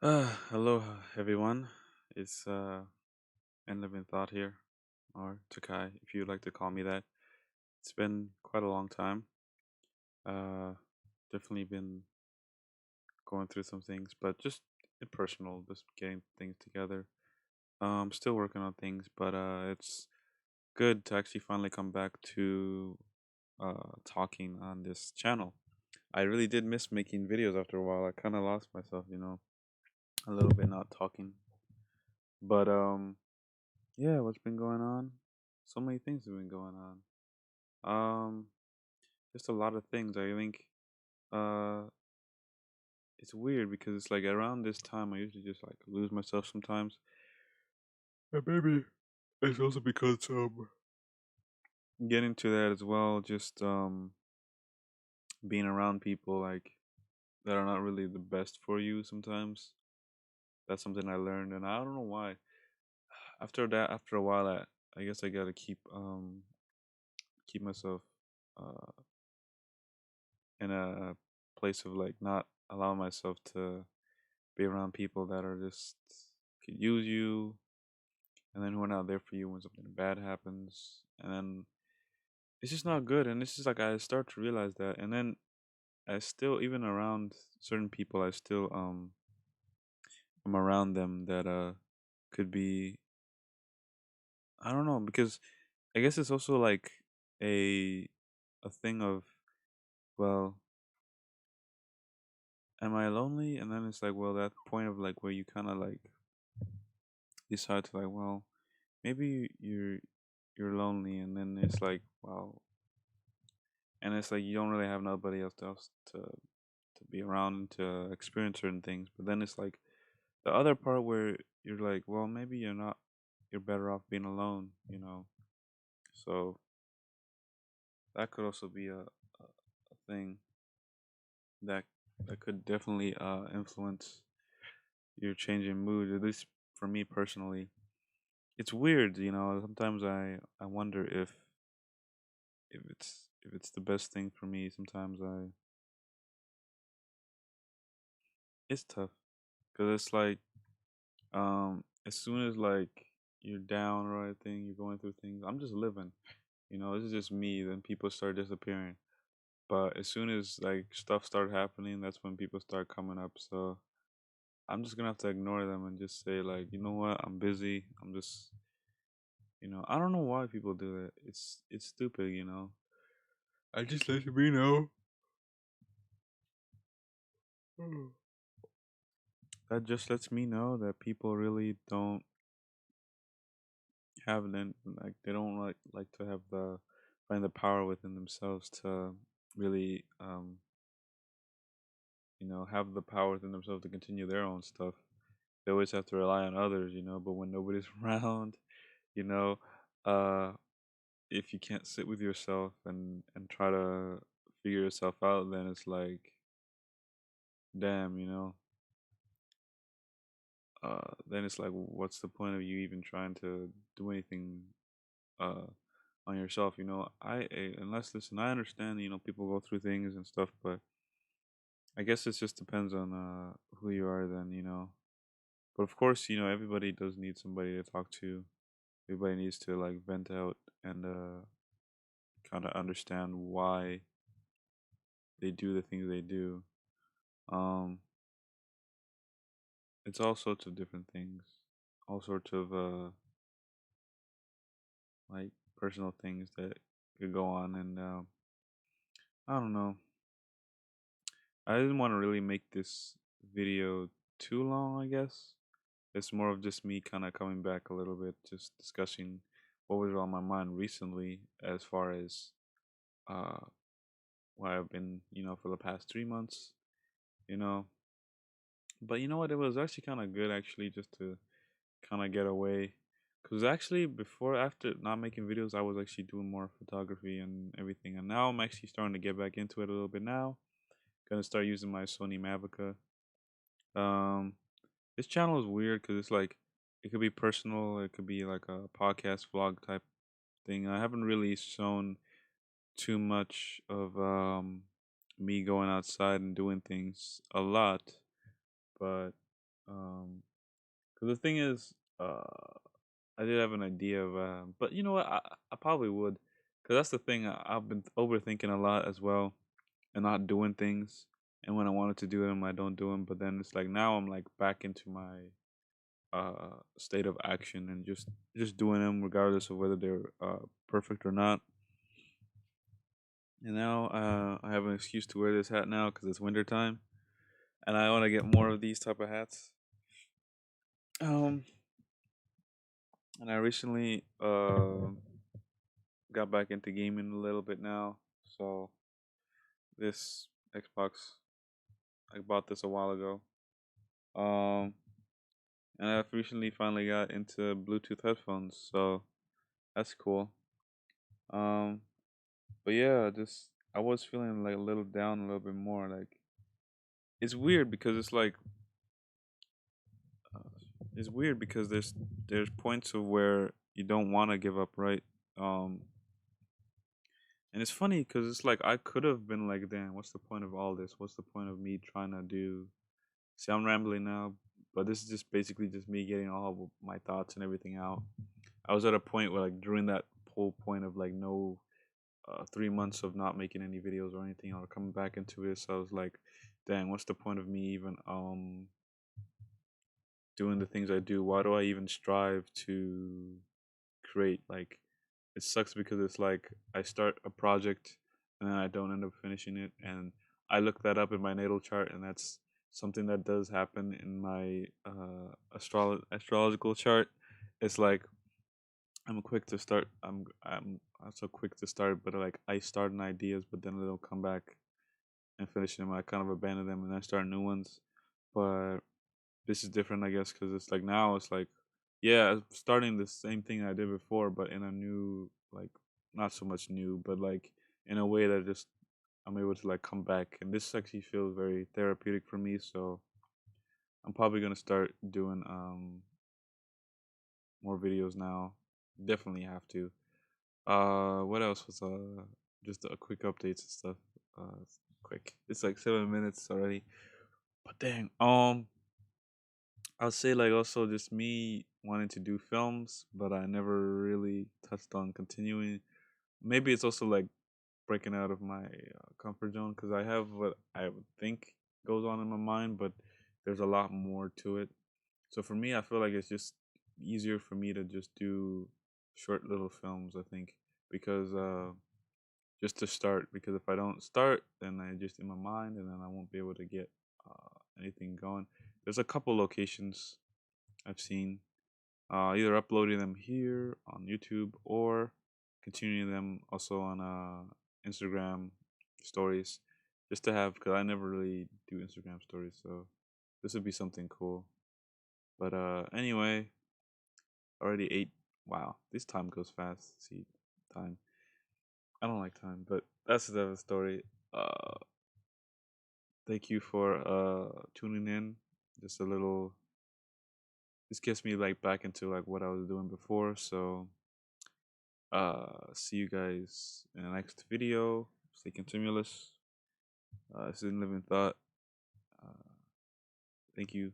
Hello, everyone. It's End of in Thought here, or Takai, if you'd like to call me that. It's been quite a long time. Uh, Definitely been going through some things, but just impersonal, just getting things together. Still working on things, but it's good to actually finally come back to talking on this channel. I really did miss making videos after a while. I kind of lost myself, a little bit not talking, but yeah, what's been going on? So many things have been going on. Um, just a lot of things. I think uh it's weird because it's like around this time I usually just like lose myself sometimes. And maybe it's also because getting to that as well, just being around people like that are not really the best for you sometimes. That's something I learned and I don't know why. After that, after a while I guess I gotta keep myself uh in a place of like not allowing myself to be around people that are just could use you and then who are not there for you when something bad happens and then it's just not good and it's just like I start to realize that and then I still even around certain people I still am around them that could be I don't know because I guess it's also like a a thing of well am I lonely and then it's like well that point of like where you kind of like decide to like well maybe you're lonely and then it's like wow and it's like you don't really have nobody else to be around and to experience certain things but then it's like the other part where you're like well maybe you're better off being alone so that could also be a thing that that could definitely influence your changing mood at least for me personally it's weird sometimes I wonder if it's the best thing for me sometimes I it's tough because it's like as soon as like you're down or anything you're going through things I'm just living this is just me then people start disappearing but as soon as like stuff start happening that's when people start coming up so I'm just gonna have to ignore them and just say like you know what I'm busy I'm just I don't know why people do that it's stupid I just let me know that just lets me know that people really don't have then like they don't like to have the find the power within themselves to really have the power within themselves to continue their own stuff. They always have to rely on others, but when nobody's around, you know, uh if you can't sit with yourself and try to figure yourself out, then it's like damn, then it's like what's the point of you even trying to do anything uh on yourself. Unless listen, I understand, people go through things and stuff, but I guess it just depends on who you are then, But of course, everybody does need somebody to talk to. Everybody needs to like vent out and kind of understand why they do the things they do. Um it's all sorts of different things. All sorts of like personal things that could go on and I don't know. I didn't want to really make this video too long, I guess. It's more of just me kind of coming back a little bit, just discussing what was on my mind recently as far as uh, what I've been, for the past 3 months, you know. But you know what? It was actually kind of good, actually, just to kind of get away. Because actually, after not making videos, I was actually doing more photography and everything. And now I'm actually starting to get back into it a little bit now. Gonna start using my Sony Mavica. Um, This channel is weird because it's like it could be personal, it could be like a podcast vlog type thing. I haven't really shown too much of me going outside and doing things a lot, but Because the thing is, I did have an idea of, but you know what? I probably would, because that's the thing. I've been overthinking a lot as well, and not doing things. And when I wanted to do them, I don't do them. But then it's like now I'm like back into my state of action and just doing them regardless of whether they're perfect or not. And now I have an excuse to wear this hat now because it's winter time, and I want to get more of these type of hats. Um, and I recently got back into gaming a little bit now. So this Xbox, I bought this a while ago. Um, and I've recently finally got into Bluetooth headphones, so that's cool. Um, but yeah, just I was feeling like a little down, a little bit more. Like it's weird because uh, it's weird because there's points of where you don't want to give up, right? Um, and it's funny because it's like I could have been like, damn, what's the point of all this? What's the point of me trying to do? See, I'm rambling now, but this is just basically just me getting all of my thoughts and everything out. I was at a point where like during that whole point of like no 3 months of not making any videos or anything or coming back into this, I was like, dang, what's the point of me even doing the things I do? Why do I even strive to create? Like, it sucks because it's like I start a project and then I don't end up finishing it, and I look that up in my natal chart, and that's something that does happen in my astrological chart. It's like I'm quick to start. I'm also quick to start, but like I start on ideas, but then they'll come back and finish them. I kind of abandon them and I start new ones. But this is different, I guess, because it's like now it's like, yeah, I'm starting the same thing I did before, but in a new, like, not so much new, but like in a way that just I'm able to like come back. And this actually feels very therapeutic for me. So I'm probably gonna start doing more videos now. Definitely have to. What else was just a quick updates and stuff. Quick. It's like 7 minutes already. But dang, I'll say like also just me wanting to do films, but I never really touched on continuing. Maybe it's also like breaking out of my comfort zone because I have what I would think goes on in my mind, but there's a lot more to it. So for me, I feel like it's just easier for me to just do short little films. I think because just to start. Because if I don't start, then I just in my mind, and then I won't be able to get anything going. There's a couple locations I've seen, either uploading them here on YouTube or continuing them also on Instagram stories, just to have because I never really do Instagram stories, so this would be something cool. But anyway, already 8. Wow, this time goes fast. See, time. I don't like time, but that's another story. Thank you for tuning in. Just a little. This gets me like back into like what I was doing before. So see you guys in the next video. Stay continuous. This is Living Thought. Uh, thank you.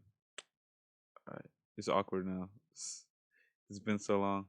All right. It's awkward now. It's been so long.